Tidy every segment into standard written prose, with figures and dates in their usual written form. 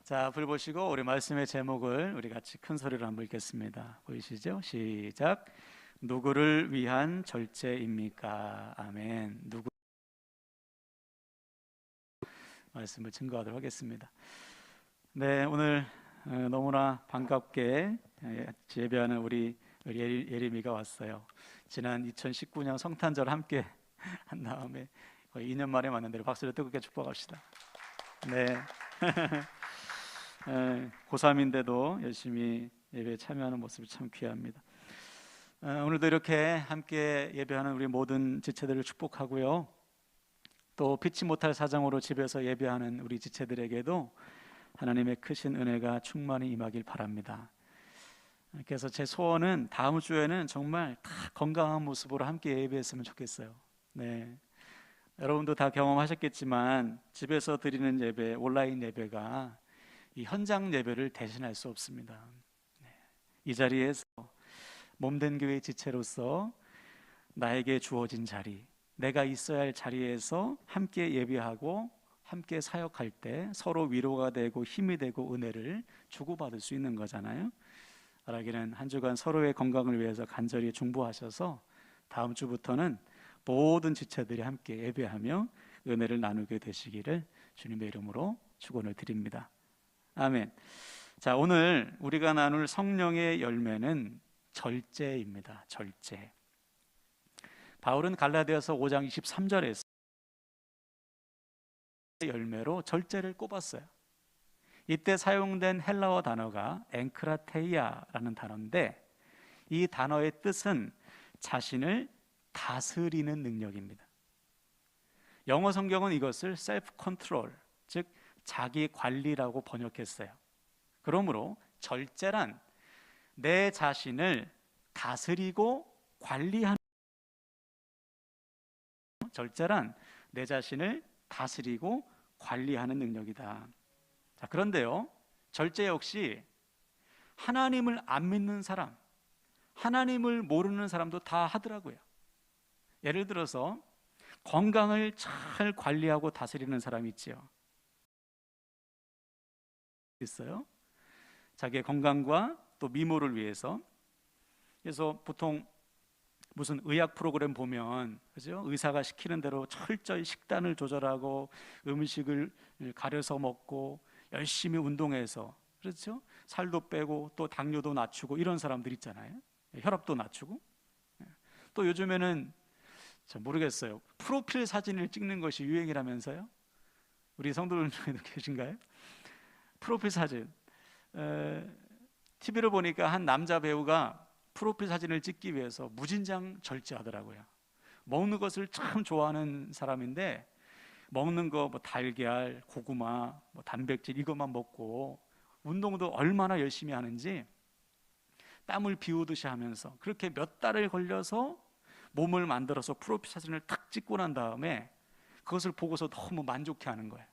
자, 불 보시고 우리 말씀의 제목을 우리 같이 큰 소리로 한번 읽겠습니다. 보이시죠? 시작. 누구를 위한 절제입니까? 아멘. 누구 말씀을 증거하도록 하겠습니다. 네, 오늘 너무나 반갑게 예배하는 우리 예림이가 왔어요. 지난 2019년 성탄절 함께 한 다음에 거의 2년 만에 만났는데 박수를 뜨겁게 축복합시다. 네. 고3인데도 열심히 예배에 참여하는 모습이 참 귀합니다. 오늘도 이렇게 함께 예배하는 우리 모든 지체들을 축복하고요. 또 피치 못할 사정으로 집에서 예배하는 우리 지체들에게도 하나님의 크신 은혜가 충만히 임하길 바랍니다. 그래서 제 소원은 다음 주에는 정말 다 건강한 모습으로 함께 예배했으면 좋겠어요. 네. 여러분도 다 경험하셨겠지만 집에서 드리는 예배, 온라인 예배가 이 현장 예배를 대신할 수 없습니다. 이 자리에서 몸된 교회 지체로서 나에게 주어진 자리, 내가 있어야 할 자리에서 함께 예배하고 함께 사역할 때 서로 위로가 되고 힘이 되고 은혜를 주고받을 수 있는 거잖아요. 바라기는 한 주간 서로의 건강을 위해서 간절히 중보하셔서 다음 주부터는 모든 지체들이 함께 예배하며 은혜를 나누게 되시기를 주님의 이름으로 축원을 드립니다. 아멘. 자, 오늘 우리가 나눌 성령의 열매는 절제입니다. 절제. 바울은 갈라디아서 5장 23절에서 열매로 절제를 꼽았어요. 이때 사용된 헬라어 단어가 엥크라테이아라는 단어인데 이 단어의 뜻은 자신을 다스리는 능력입니다. 영어 성경은 이것을 셀프 컨트롤, 즉 자기 관리라고 번역했어요. 그러므로 절제란 내 자신을 다스리고 관리하는, 절제란 내 자신을 다스리고 관리하는 능력이다. 자, 그런데요, 절제 역시 하나님을 안 믿는 사람, 하나님을 모르는 사람도 다 하더라고요. 예를 들어서 건강을 잘 관리하고 다스리는 사람이 있어요. 자기의 건강과 또 미모를 위해서. 그래서 보통 무슨 의학 프로그램 보면, 그죠? 의사가 시키는 대로 철저히 식단을 조절하고 음식을 가려서 먹고 열심히 운동해서, 그렇죠? 살도 빼고 또 당뇨도 낮추고 이런 사람들 있잖아요. 혈압도 낮추고. 또 요즘에는 잘 모르겠어요. 프로필 사진을 찍는 것이 유행이라면서요? 우리 성도들 중에도 계신가요? 프로필 사진. TV를 보니까 한 남자 배우가 프로필 사진을 찍기 위해서 무진장 절제하더라고요. 먹는 것을 참 좋아하는 사람인데 먹는 거 뭐 달걀, 고구마, 뭐 단백질 이것만 먹고 운동도 얼마나 열심히 하는지 땀을 비우듯이 하면서 그렇게 몇 달을 걸려서 몸을 만들어서 프로필 사진을 탁 찍고 난 다음에 그것을 보고서 너무 만족해하는 거예요.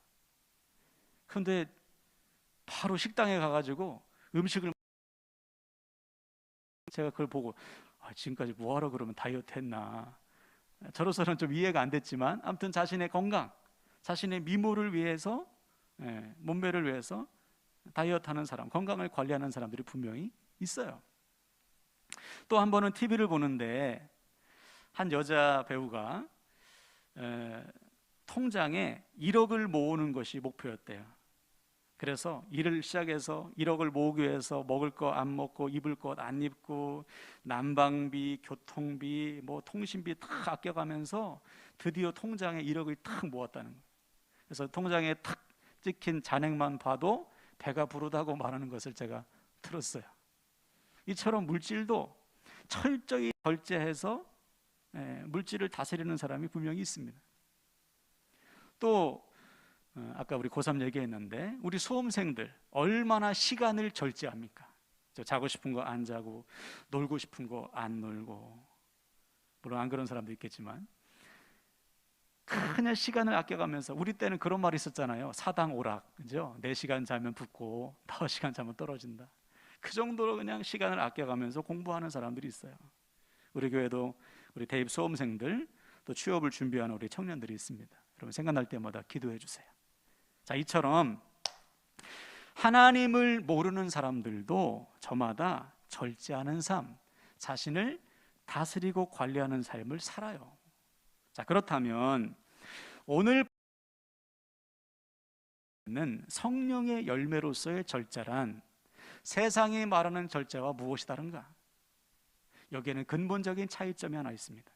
그런데 바로 식당에 가가지고 음식을, 제가 그걸 보고 지금까지 뭐하러 그러면 다이어트 했나, 저로서는 좀 이해가 안 됐지만 아무튼 자신의 건강, 자신의 미모를 위해서, 몸매를 위해서 다이어트 하는 사람, 건강을 관리하는 사람들이 분명히 있어요. 또 한 번은 TV를 보는데 한 여자 배우가 통장에 1억을 모으는 것이 목표였대요. 그래서 일을 시작해서 1억을 모으기 위해서 먹을 거 안 먹고 입을 것 안 입고 난방비, 교통비, 뭐 통신비 다 아껴가면서 드디어 통장에 1억을 탁 모았다는 거예요. 그래서 통장에 탁 찍힌 잔액만 봐도 배가 부르다고 말하는 것을 제가 들었어요. 이처럼 물질도 철저히 절제해서 물질을 다스리는 사람이 분명히 있습니다. 또 아까 우리 고3 얘기했는데 우리 수험생들 얼마나 시간을 절제합니까? 자고 싶은 거 안 자고 놀고 싶은 거 안 놀고, 물론 안 그런 사람도 있겠지만 그냥 시간을 아껴가면서, 우리 때는 그런 말이 있었잖아요. 사당 오락, 그죠? 4시간 자면 붙고 5시간 자면 떨어진다. 그 정도로 그냥 시간을 아껴가면서 공부하는 사람들이 있어요. 우리 교회도 우리 대입 수험생들, 또 취업을 준비하는 우리 청년들이 있습니다. 여러분 생각날 때마다 기도해 주세요. 자, 이처럼 하나님을 모르는 사람들도 저마다 절제하는 삶, 자신을 다스리고 관리하는 삶을 살아요. 자, 그렇다면 오늘 는 성령의 열매로서의 절제란 세상이 말하는 절제와 무엇이 다른가? 여기에는 근본적인 차이점이 하나 있습니다.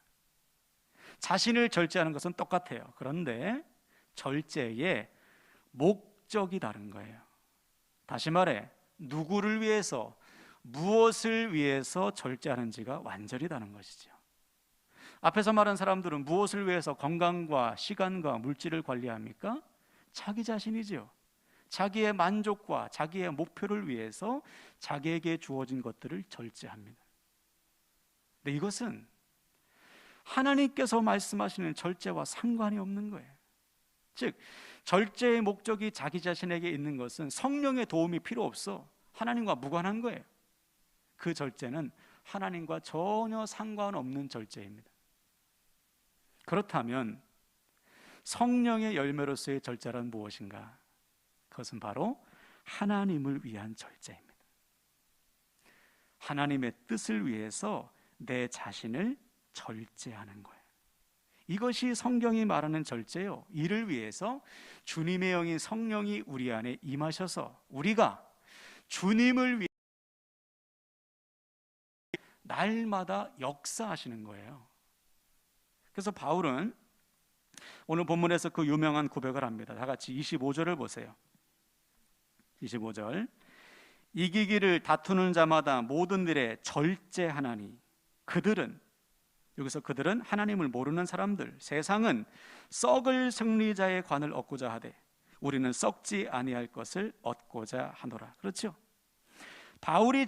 자신을 절제하는 것은 똑같아요. 그런데 절제의 목적이 다른 거예요. 다시 말해, 누구를 위해서, 무엇을 위해서 절제하는지가 완전히 다른 것이죠. 앞에서 말한 사람들은 무엇을 위해서 건강과 시간과 물질을 관리합니까? 자기 자신이죠. 자기의 만족과 자기의 목표를 위해서 자기에게 주어진 것들을 절제합니다. 근데 이것은 하나님께서 말씀하시는 절제와 상관이 없는 거예요. 즉, 절제의 목적이 자기 자신에게 있는 것은 성령의 도움이 필요 없어. 하나님과 무관한 거예요. 그 절제는 하나님과 전혀 상관없는 절제입니다. 그렇다면 성령의 열매로서의 절제란 무엇인가? 그것은 바로 하나님을 위한 절제입니다. 하나님의 뜻을 위해서 내 자신을 절제하는 거예요. 이것이 성경이 말하는 절제요. 이를 위해서 주님의 영이 성령이 우리 안에 임하셔서 우리가 주님을 위해 날마다 역사하시는 거예요. 그래서 바울은 오늘 본문에서 그 유명한 고백을 합니다. 다 같이 25절을 보세요. 25절. 이기기를 다투는 자마다 모든 일에 절제하나니 그들은, 여기서 그들은 하나님을 모르는 사람들, 세상은 썩을 승리자의 관을 얻고자 하되 우리는 썩지 아니할 것을 얻고자 하노라. 그렇죠? 바울이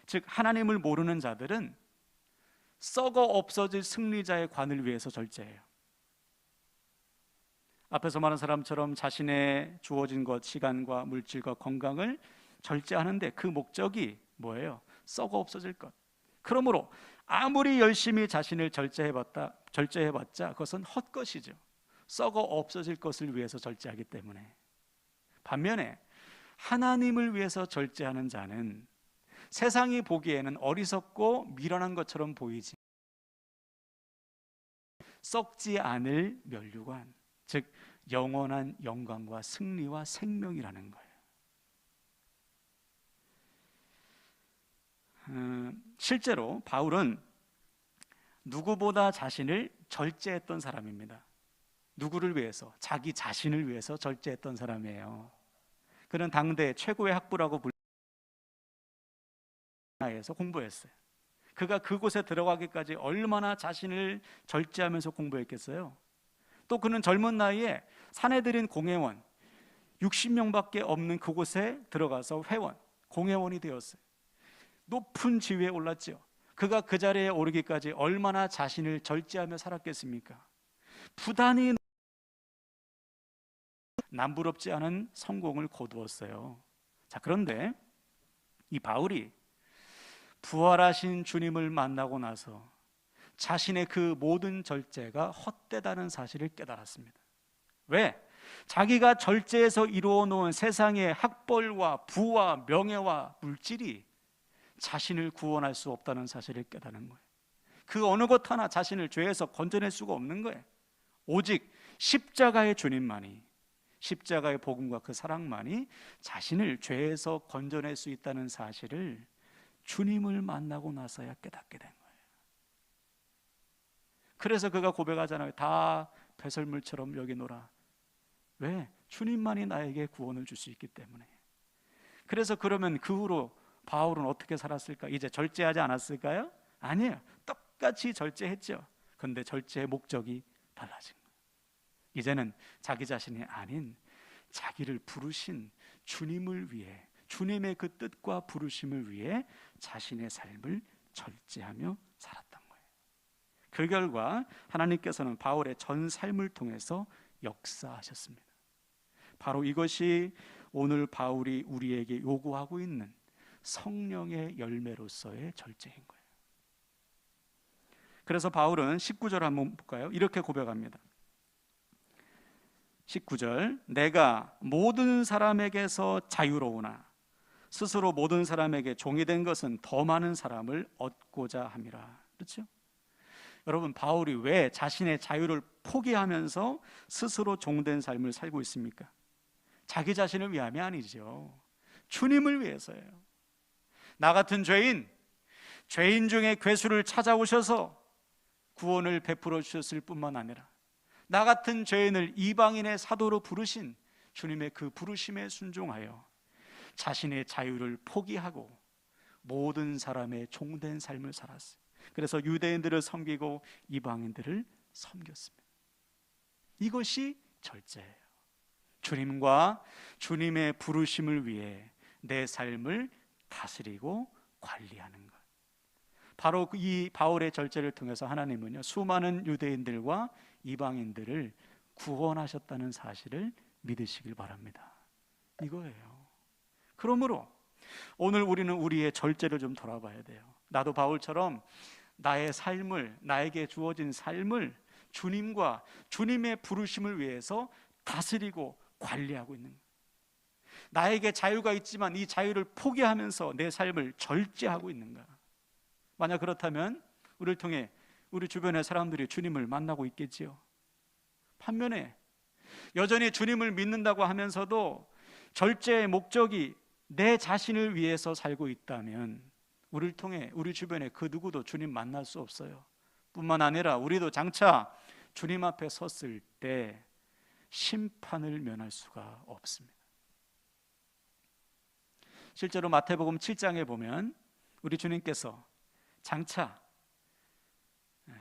즉 하나님을 모르는 자들은 썩어 없어질 승리자의 관을 위해서 절제해요. 앞에서 말한 사람처럼 자신의 주어진 것, 시간과 물질과 건강을 절제하는데 그 목적이 뭐예요? 썩어 없어질 것. 그러므로 아무리 열심히 자신을 절제해봤자 그것은 헛것이죠. 썩어 없어질 것을 위해서 절제하기 때문에. 반면에 하나님을 위해서 절제하는 자는 세상이 보기에는 어리석고 미련한 것처럼 보이지 썩지 않을 면류관, 즉 영원한 영광과 승리와 생명이라는 거예요. 실제로 바울은 누구보다 자신을 절제했던 사람입니다. 누구를 위해서? 자기 자신을 위해서 절제했던 사람이에요. 그는 당대 최고의 학부라고 불리에서 공부했어요. 그가 그곳에 들어가기까지 얼마나 자신을 절제하면서 공부했겠어요? 또 그는 젊은 나이에 사내들인 공회원 60명밖에 없는 그곳에 들어가서 회원, 공회원이 되었어요. 높은 지위에 올랐죠. 그가 그 자리에 오르기까지 얼마나 자신을 절제하며 살았겠습니까? 부단히 남부럽지 않은 성공을 거두었어요. 자, 그런데 이 바울이 부활하신 주님을 만나고 나서 자신의 그 모든 절제가 헛되다는 사실을 깨달았습니다. 왜? 자기가 절제해서 이루어 놓은 세상의 학벌과 부와 명예와 물질이 자신을 구원할 수 없다는 사실을 깨닫는 거예요. 그 어느 것 하나 자신을 죄에서 건져낼 수가 없는 거예요. 오직 십자가의 주님만이, 십자가의 복음과 그 사랑만이 자신을 죄에서 건져낼 수 있다는 사실을 주님을 만나고 나서야 깨닫게 된 거예요. 그래서 그가 고백하잖아요. 다 배설물처럼 여기노라. 왜? 주님만이 나에게 구원을 줄 수 있기 때문에. 그래서 그러면 그 후로 바울은 어떻게 살았을까? 이제 절제하지 않았을까요? 아니에요. 똑같이 절제했죠. 그런데 절제의 목적이 달라진 거예요. 이제는 자기 자신이 아닌 자기를 부르신 주님을 위해, 주님의 그 뜻과 부르심을 위해 자신의 삶을 절제하며 살았던 거예요. 그 결과 하나님께서는 바울의 전 삶을 통해서 역사하셨습니다. 바로 이것이 오늘 바울이 우리에게 요구하고 있는 성령의 열매로서의 절제인 거예요. 그래서 바울은 19절 한번 볼까요? 이렇게 고백합니다. 19절, 내가 모든 사람에게서 자유로우나 스스로 모든 사람에게 종이 된 것은 더 많은 사람을 얻고자 함이라. 그렇죠? 여러분, 바울이 왜 자신의 자유를 포기하면서 스스로 종된 삶을 살고 있습니까? 자기 자신을 위함이 아니죠. 주님을 위해서예요. 나 같은 죄인 중에 괴수를 찾아오셔서 구원을 베풀어 주셨을 뿐만 아니라 나 같은 죄인을 이방인의 사도로 부르신 주님의 그 부르심에 순종하여 자신의 자유를 포기하고 모든 사람의 종된 삶을 살았어요. 그래서 유대인들을 섬기고 이방인들을 섬겼습니다. 이것이 절제예요. 주님과 주님의 부르심을 위해 내 삶을 다스리고 관리하는 것. 바로 이 바울의 절제를 통해서 하나님은요, 수많은 유대인들과 이방인들을 구원하셨다는 사실을 믿으시길 바랍니다. 이거예요. 그러므로 오늘 우리는 우리의 절제를 좀 돌아봐야 돼요. 나도 바울처럼 나의 삶을, 나에게 주어진 삶을 주님과 주님의 부르심을 위해서 다스리고 관리하고 있는 거예요. 나에게 자유가 있지만 이 자유를 포기하면서 내 삶을 절제하고 있는가? 만약 그렇다면 우리를 통해 우리 주변의 사람들이 주님을 만나고 있겠지요. 반면에 여전히 주님을 믿는다고 하면서도 절제의 목적이 내 자신을 위해서 살고 있다면 우리를 통해 우리 주변에 그 누구도 주님 만날 수 없어요. 뿐만 아니라 우리도 장차 주님 앞에 섰을 때 심판을 면할 수가 없습니다. 실제로 마태복음 7장에 보면 우리 주님께서 장차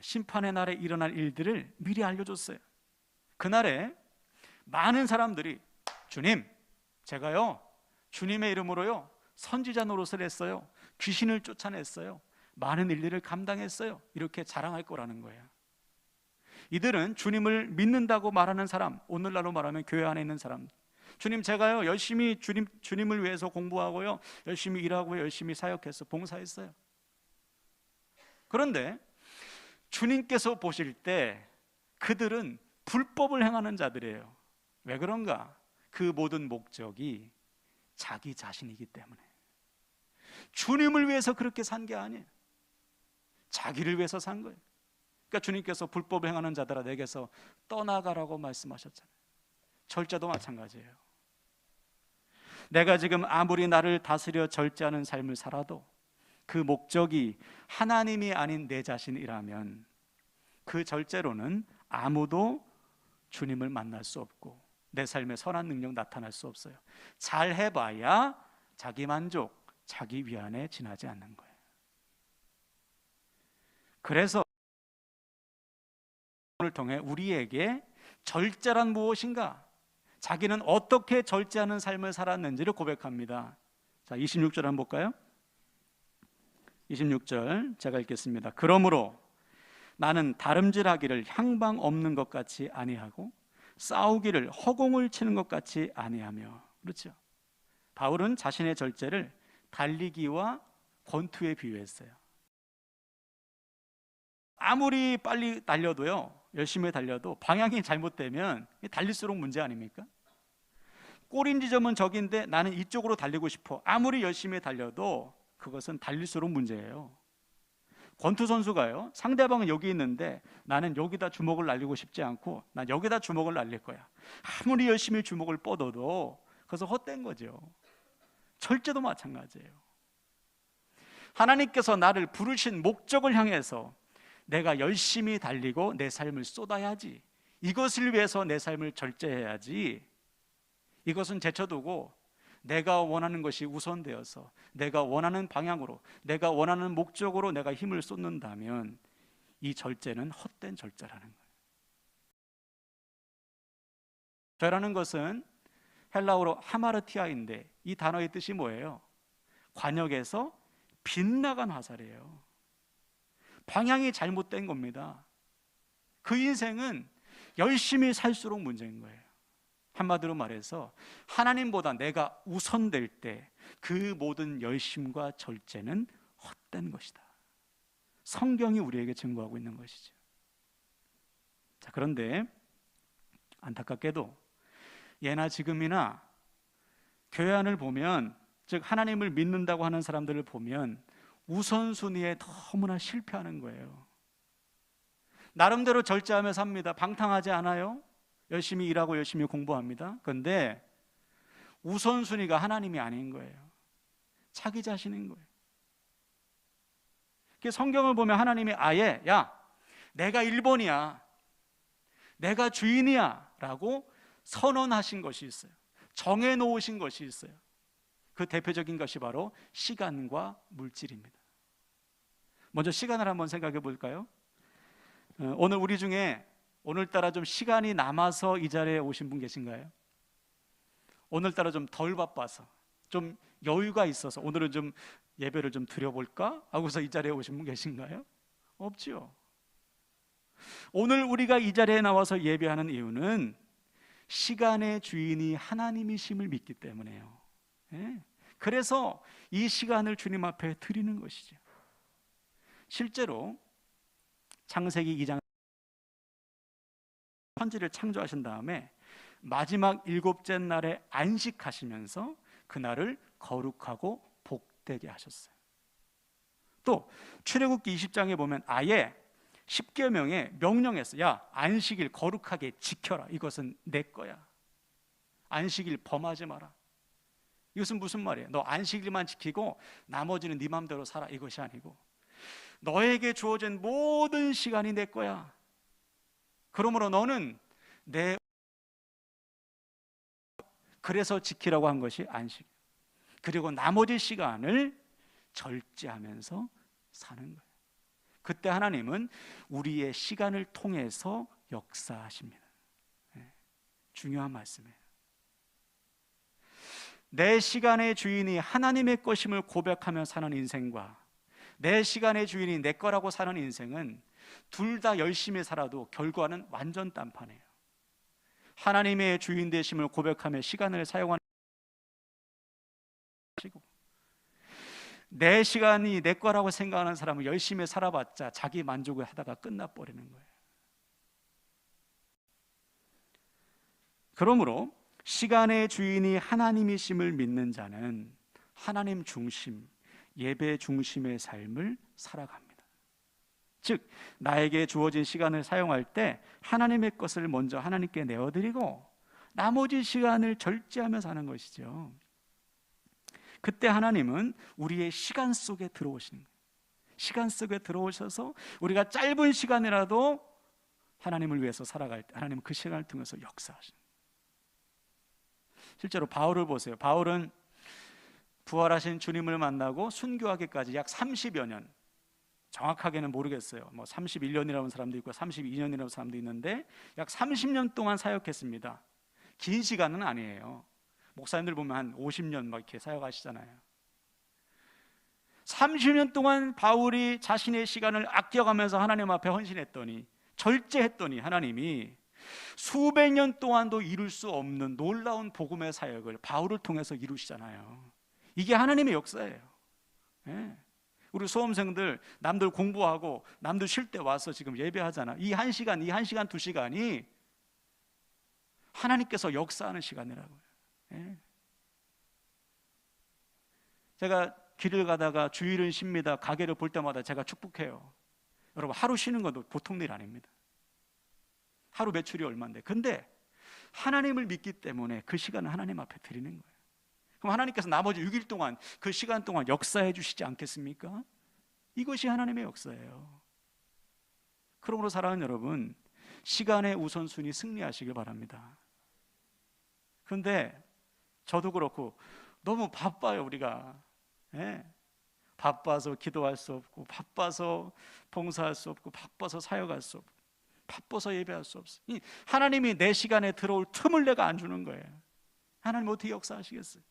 심판의 날에 일어날 일들을 미리 알려줬어요. 그날에 많은 사람들이 주님, 제가요 주님의 이름으로요 선지자 노릇을 했어요, 귀신을 쫓아냈어요, 많은 일들을 감당했어요, 이렇게 자랑할 거라는 거예요. 이들은 주님을 믿는다고 말하는 사람, 오늘날로 말하면 교회 안에 있는 사람, 주님, 제가요 열심히 주님을 위해서 공부하고요 열심히 일하고 열심히 사역해서 봉사했어요. 그런데 주님께서 보실 때 그들은 불법을 행하는 자들이에요. 왜 그런가? 그 모든 목적이 자기 자신이기 때문에. 주님을 위해서 그렇게 산 게 아니에요. 자기를 위해서 산 거예요. 그러니까 주님께서 불법을 행하는 자들아 내게서 떠나가라고 말씀하셨잖아요. 절제도 마찬가지예요. 내가 지금 아무리 나를 다스려 절제하는 삶을 살아도 그 목적이 하나님이 아닌 내 자신이라면 그 절제로는 아무도 주님을 만날 수 없고 내 삶에 선한 능력 나타날 수 없어요. 잘 해봐야 자기 만족, 자기 위안에 지나지 않는 거예요. 그래서 오늘 통해 우리에게 절제란 무엇인가, 자기는 어떻게 절제하는 삶을 살았는지를 고백합니다. 자, 26절 한번 볼까요? 26절 제가 읽겠습니다. 그러므로 나는 다름질하기를 향방 없는 것 같이 아니하고 싸우기를 허공을 치는 것 같이 아니하며. 그렇죠? 바울은 자신의 절제를 달리기와 권투에 비유했어요. 아무리 빨리 달려도요, 열심히 달려도 방향이 잘못되면 달릴수록 문제 아닙니까? 꼬린 지점은 저긴데 나는 이쪽으로 달리고 싶어. 아무리 열심히 달려도 그것은 달릴수록 문제예요. 권투 선수가요, 상대방은 여기 있는데 나는 여기다 주먹을 날리고 싶지 않고 난 여기다 주먹을 날릴 거야. 아무리 열심히 주먹을 뻗어도 그것은 헛된 거죠. 절제도 마찬가지예요. 하나님께서 나를 부르신 목적을 향해서 내가 열심히 달리고 내 삶을 쏟아야지, 이것을 위해서 내 삶을 절제해야지, 이것은 제쳐두고 내가 원하는 것이 우선되어서 내가 원하는 방향으로, 내가 원하는 목적으로 내가 힘을 쏟는다면 이 절제는 헛된 절제라는 거예요. 죄라는 것은 헬라어로 하마르티아인데 이 단어의 뜻이 뭐예요? 관역에서 빗나간 화살이에요. 방향이 잘못된 겁니다. 그 인생은 열심히 살수록 문제인 거예요. 한마디로 말해서 하나님보다 내가 우선될 때 그 모든 열심과 절제는 헛된 것이다. 성경이 우리에게 증거하고 있는 것이죠. 자, 그런데 안타깝게도 예나 지금이나 교회 안을 보면, 즉 하나님을 믿는다고 하는 사람들을 보면 우선순위에 너무나 실패하는 거예요. 나름대로 절제하며 삽니다. 방탕하지 않아요. 열심히 일하고 열심히 공부합니다. 그런데 우선순위가 하나님이 아닌 거예요. 자기 자신인 거예요. 성경을 보면 하나님이 아예 야, 내가 1번이야, 내가 주인이야 라고 선언하신 것이 있어요. 정해놓으신 것이 있어요. 그 대표적인 것이 바로 시간과 물질입니다. 먼저 시간을 한번 생각해 볼까요? 오늘 우리 중에 오늘따라 좀 시간이 남아서 이 자리에 오신 분 계신가요? 오늘따라 좀 덜 바빠서, 좀 여유가 있어서 오늘은 좀 예배를 좀 드려볼까 하고서 이 자리에 오신 분 계신가요? 없죠. 오늘 우리가 이 자리에 나와서 예배하는 이유는 시간의 주인이 하나님이심을 믿기 때문에요. 그래서 이 시간을 주님 앞에 드리는 것이죠. 실제로 창세기 2장 천지를 창조하신 다음에 마지막 7째 날에 안식하시면서 그날을 거룩하고 복되게 하셨어요. 또 출애굽기 20장에 보면 아예 10계명에 명령했어요. 야, 안식일 거룩하게 지켜라. 이것은 내 거야. 안식일 범하지 마라. 이것은 무슨 말이에요? 너 안식일만 지키고 나머지는 네 맘대로 살아. 이것이 아니고 너에게 주어진 모든 시간이 내 거야. 그러므로 너는 내, 그래서 지키라고 한 것이 안식. 그리고 나머지 시간을 절제하면서 사는 거예요. 그때 하나님은 우리의 시간을 통해서 역사하십니다. 중요한 말씀이에요. 내 시간의 주인이 하나님의 것임을 고백하며 사는 인생과 내 시간의 주인이 내 거라고 사는 인생은 둘 다 열심히 살아도 결과는 완전 딴판이에요. 하나님의 주인 되심을 고백하며 시간을 사용하는, 내 시간이 내 거라고 생각하는 사람은 열심히 살아봤자 자기 만족을 하다가 끝나버리는 거예요. 그러므로 시간의 주인이 하나님이심을 믿는 자는 하나님 중심, 예배 중심의 삶을 살아갑니다. 즉 나에게 주어진 시간을 사용할 때 하나님의 것을 먼저 하나님께 내어드리고 나머지 시간을 절제하며 사는 것이죠. 그때 하나님은 우리의 시간 속에 들어오시는 거예요. 시간 속에 들어오셔서 우리가 짧은 시간이라도 하나님을 위해서 살아갈 때 하나님은 그 시간을 통해서 역사하시는 거예요. 실제로 바울을 보세요. 바울은 부활하신 주님을 만나고 순교하기까지 약 30여 년, 정확하게는 모르겠어요. 뭐 31년이라는 사람도 있고 32년이라는 사람도 있는데 약 30년 동안 사역했습니다. 긴 시간은 아니에요. 목사님들 보면 한 50년 막 이렇게 사역하시잖아요. 30년 동안 바울이 자신의 시간을 아껴가면서 하나님 앞에 헌신했더니, 절제했더니 하나님이 수백 년 동안도 이룰 수 없는 놀라운 복음의 사역을 바울을 통해서 이루시잖아요. 이게 하나님의 역사예요. 우리 수험생들 남들 공부하고 남들 쉴 때 와서 지금 예배하잖아. 이 한 시간, 두 시간이 하나님께서 역사하는 시간이라고요. 제가 길을 가다가 주일은 쉽니다. 가게를 볼 때마다 제가 축복해요. 여러분, 하루 쉬는 것도 보통 일 아닙니다. 하루 매출이 얼마인데. 근데 하나님을 믿기 때문에 그 시간을 하나님 앞에 드리는 거예요. 그럼 하나님께서 나머지 6일 동안 그 시간 동안 역사해 주시지 않겠습니까? 이것이 하나님의 역사예요. 그러므로 사랑하는 여러분, 시간의 우선순위 승리하시길 바랍니다. 그런데 저도 그렇고 너무 바빠요. 우리가 바빠서 기도할 수 없고, 바빠서 봉사할 수 없고, 바빠서 사역할 수 없고, 바빠서 예배할 수 없어요. 하나님이 내 시간에 들어올 틈을 내가 안 주는 거예요. 하나님 어떻게 역사하시겠어요?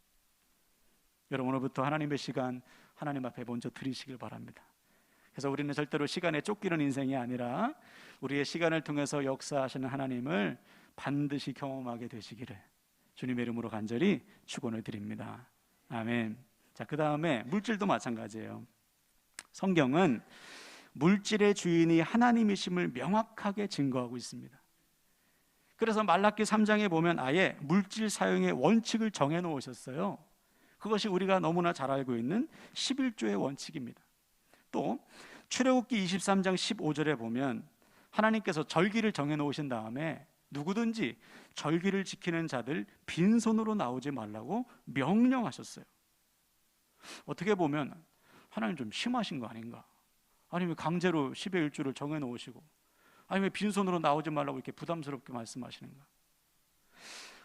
여러분으로부터 하나님의 시간 하나님 앞에 먼저 드리시길 바랍니다. 그래서 우리는 절대로 시간에 쫓기는 인생이 아니라 우리의 시간을 통해서 역사하시는 하나님을 반드시 경험하게 되시기를 주님의 이름으로 간절히 축원을 드립니다. 아멘. 자, 그 다음에 물질도 마찬가지예요. 성경은 물질의 주인이 하나님이심을 명확하게 증거하고 있습니다. 그래서 말라기 3장에 보면 아예 물질 사용의 원칙을 정해 놓으셨어요. 그것이 우리가 너무나 잘 알고 있는 11조의 원칙입니다. 또 출애굽기 23장 15절에 보면 하나님께서 절기를 정해 놓으신 다음에 누구든지 절기를 지키는 자들 빈손으로 나오지 말라고 명령하셨어요. 어떻게 보면 하나님 좀 심하신 거 아닌가? 아니면 강제로 10의 1조를 정해 놓으시고, 아니면 빈손으로 나오지 말라고 이렇게 부담스럽게 말씀하시는가?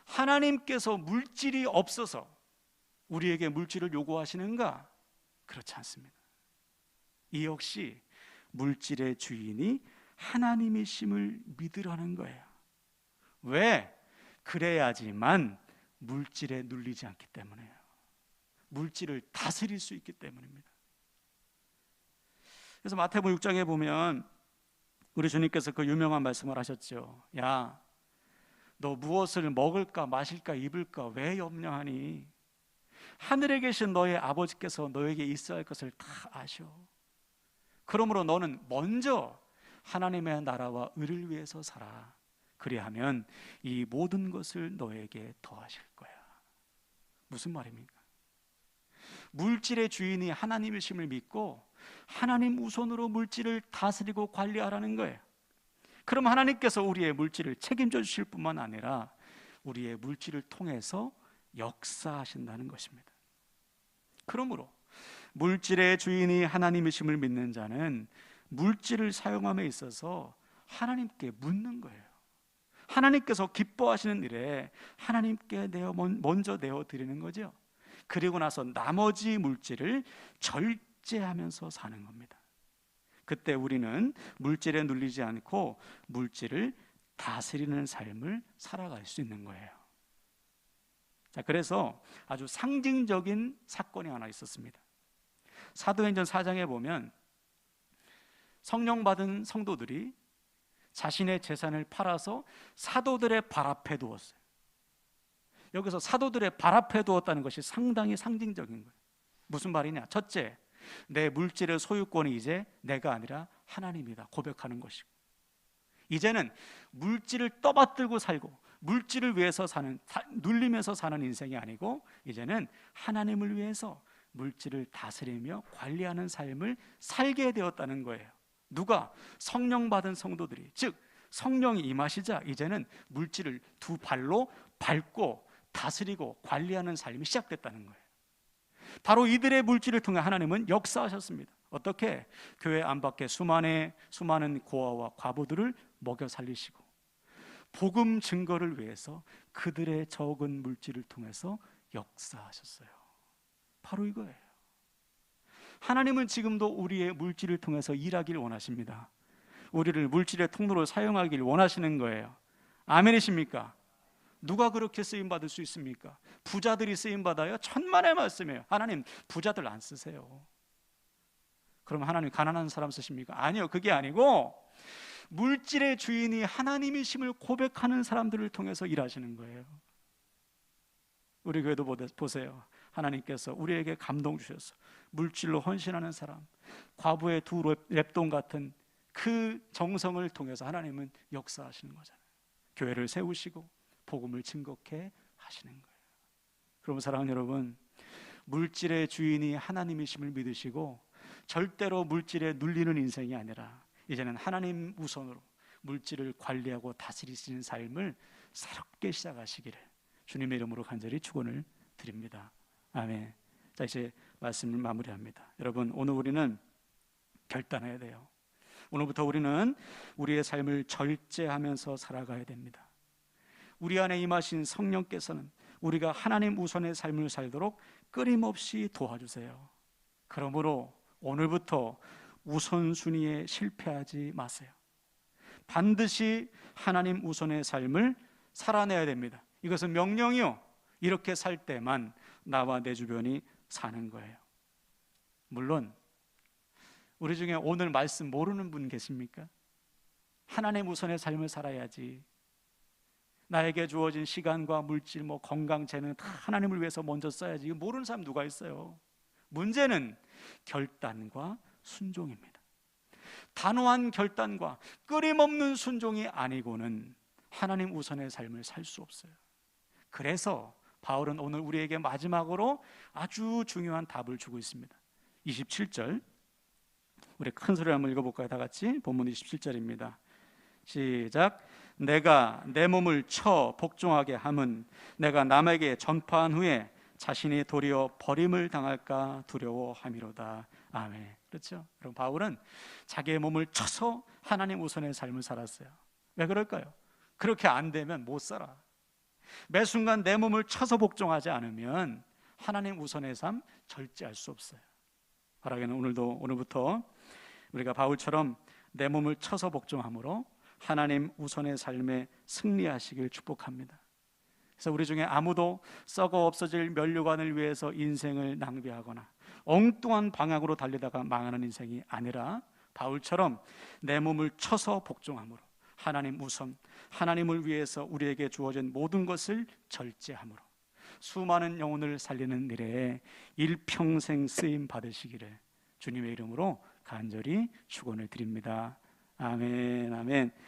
하나님께서 물질이 없어서 우리에게 물질을 요구하시는가? 그렇지 않습니다. 이 역시 물질의 주인이 하나님이심을 믿으라는 거예요. 왜? 그래야지만 물질에 눌리지 않기 때문에요. 물질을 다스릴 수 있기 때문입니다. 그래서 마태복음 6장에 보면 우리 주님께서 그 유명한 말씀을 하셨죠. 야, 너 무엇을 먹을까 마실까 입을까 왜 염려하니? 하늘에 계신 너의 아버지께서 너에게 있어야 할 것을 다 아셔. 그러므로 너는 먼저 하나님의 나라와 의를 위해서 살아. 그리하면 이 모든 것을 너에게 더하실 거야. 무슨 말입니까? 물질의 주인이 하나님이심을 믿고 하나님 우선으로 물질을 다스리고 관리하라는 거예요. 그럼 하나님께서 우리의 물질을 책임져 주실 뿐만 아니라 우리의 물질을 통해서 역사하신다는 것입니다. 그러므로 물질의 주인이 하나님이심을 믿는 자는 물질을 사용함에 있어서 하나님께 묻는 거예요. 하나님께서 기뻐하시는 일에 하나님께 먼저 내어드리는 거죠. 그리고 나서 나머지 물질을 절제하면서 사는 겁니다. 그때 우리는 물질에 눌리지 않고 물질을 다스리는 삶을 살아갈 수 있는 거예요. 자, 그래서 아주 상징적인 사건이 하나 있었습니다. 사도행전 4장에 보면 성령 받은 성도들이 자신의 재산을 팔아서 사도들의 발 앞에 두었어요. 여기서 사도들의 발 앞에 두었다는 것이 상당히 상징적인 거예요. 무슨 말이냐? 첫째, 내 물질의 소유권이 이제 내가 아니라 하나님이다 고백하는 것이고, 이제는 물질을 떠받들고 살고 물질을 위해서 눌리면서 사는 인생이 아니고 이제는 하나님을 위해서 물질을 다스리며 관리하는 삶을 살게 되었다는 거예요. 누가? 성령 받은 성도들이. 즉 성령이 임하시자 이제는 물질을 두 발로 밟고 다스리고 관리하는 삶이 시작됐다는 거예요. 바로 이들의 물질을 통해 하나님은 역사하셨습니다. 어떻게? 교회 안팎에 수많은 고아와 과부들을 먹여 살리시고 복음 증거를 위해서 그들의 적은 물질을 통해서 역사하셨어요. 바로 이거예요. 하나님은 지금도 우리의 물질을 통해서 일하길 원하십니다. 우리를 물질의 통로로 사용하길 원하시는 거예요. 아멘이십니까? 누가 그렇게 쓰임받을 수 있습니까? 부자들이 쓰임받아요? 천만의 말씀이에요. 하나님 부자들 안 쓰세요. 그럼 하나님 가난한 사람 쓰십니까? 아니요, 그게 아니고 물질의 주인이 하나님이심을 고백하는 사람들을 통해서 일하시는 거예요. 우리 교회도 보세요. 하나님께서 우리에게 감동 주셔서 물질로 헌신하는 사람, 과부의 두 랩돈 같은 그 정성을 통해서 하나님은 역사하시는 거잖아요. 교회를 세우시고 복음을 증거케 하시는 거예요. 그럼 사랑하는 여러분, 물질의 주인이 하나님이심을 믿으시고 절대로 물질에 눌리는 인생이 아니라 이제는 하나님 우선으로 물질을 관리하고 다스리시는 삶을 새롭게 시작하시기를 주님의 이름으로 간절히 축원을 드립니다. 아멘. 자, 이제 말씀을 마무리합니다. 여러분, 오늘 우리는 결단해야 돼요. 오늘부터 우리는 우리의 삶을 절제하면서 살아가야 됩니다. 우리 안에 임하신 성령께서는 우리가 하나님 우선의 삶을 살도록 끊임없이 도와주세요. 그러므로 오늘부터 우선순위에 실패하지 마세요. 반드시 하나님 우선의 삶을 살아내야 됩니다. 이것은 명령이요. 이렇게 살 때만 나와 내 주변이 사는 거예요. 물론 우리 중에 오늘 말씀 모르는 분 계십니까? 하나님 우선의 삶을 살아야지. 나에게 주어진 시간과 물질, 건강, 재능 다 하나님을 위해서 먼저 써야지. 이거 모르는 사람 누가 있어요? 문제는 결단과 순종입니다. 단호한 결단과 끊임없는 순종이 아니고는 하나님 우선의 삶을 살 수 없어요. 그래서 바울은 오늘 우리에게 마지막으로 아주 중요한 답을 주고 있습니다. 27절, 우리 큰 소리로 한번 읽어볼까요? 다 같이. 본문 27절입니다. 시작. 내가 내 몸을 쳐 복종하게 함은 내가 남에게 전파한 후에 자신이 도리어 버림을 당할까 두려워함이로다. 아멘. 그렇죠? 그럼 바울은 자기의 몸을 쳐서 하나님 우선의 삶을 살았어요. 왜 그럴까요? 그렇게 안 되면 못 살아. 매 순간 내 몸을 쳐서 복종하지 않으면 하나님 우선의 삶 절제할 수 없어요. 바라기는 오늘부터 우리가 바울처럼 내 몸을 쳐서 복종함으로 하나님 우선의 삶에 승리하시길 축복합니다. 그래서 우리 중에 아무도 썩어 없어질 면류관을 위해서 인생을 낭비하거나 엉뚱한 방향으로 달리다가 망하는 인생이 아니라 바울처럼 내 몸을 쳐서 복종함으로 하나님 우선, 하나님을 위해서 우리에게 주어진 모든 것을 절제함으로 수많은 영혼을 살리는 일에 일평생 쓰임 받으시기를 주님의 이름으로 간절히 축원을 드립니다. 아멘, 아멘.